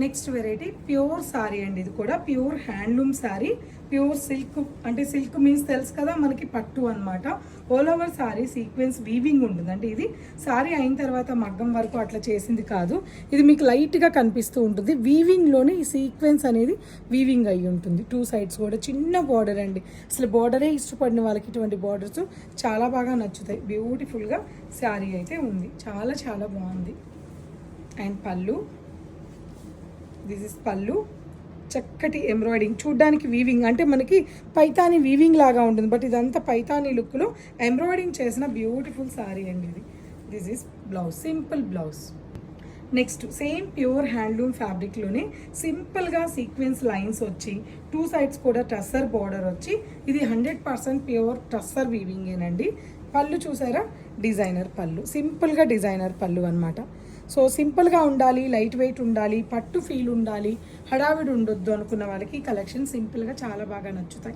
Next variety pure sorry అండి. ఇది కూడా pure handloom sorry, pure silk. అంటే సిల్క్ మీన్స్ తెలుసు కదా మనకి, పట్టు అనమాట. All over sorry sequence weaving ఉంటుంది. అంటే ఇది సారీ అయిన తర్వాత మగ్గం వరకు అట్లా చేసింది కాదు. ఇది మీకు లైట్గా కనిపిస్తూ ఉంటుంది. వీవింగ్లోనే ఈ సీక్వెన్స్ అనేది వీవింగ్ అయ్యి ఉంటుంది. 2 సైడ్స్ కూడా చిన్న బార్డర్ అండి. అసలు బార్డరే ఇష్టపడిన వాళ్ళకి ఇటువంటి బార్డర్స్ చాలా బాగా నచ్చుతాయి. బ్యూటిఫుల్గా శారీ అయితే ఉంది. చాలా చాలా బాగుంది. అండ్ పళ్ళు, దిస్ ఇస్ పళ్ళు. చక్కటి ఎంబ్రాయిడింగ్, చూడ్డానికి వీవింగ్ అంటే మనకి పైతాని వీవింగ్ లాగా ఉంటుంది. బట్ ఇదంతా పైతాని లుక్లో ఎంబ్రాయిడింగ్ చేసిన బ్యూటిఫుల్ శారీ అండి ఇది. This is blouse, simple blouse. Next same pure handloom ఫ్యాబ్రిక్లోనే సింపుల్గా సీక్వెన్స్ లైన్స్ వచ్చి 2 సైడ్స్ కూడా టస్సర్ బార్డర్ వచ్చి, ఇది 100% ప్యూర్ టస్సర్ వీవింగేనండి. పళ్ళు చూసారా, డిజైనర్ పళ్ళు, సింపుల్గా డిజైనర్ పళ్ళు అనమాట. సో సింపుల్గా ఉండాలి, లైట్ వెయిట్ ఉండాలి, పట్టు ఫీల్ ఉండాలి, హడావిడి ఉండొద్దు అనుకున్న వాళ్ళకి ఈ కలెక్షన్ సింపుల్గా చాలా బాగా నచ్చుతాయి.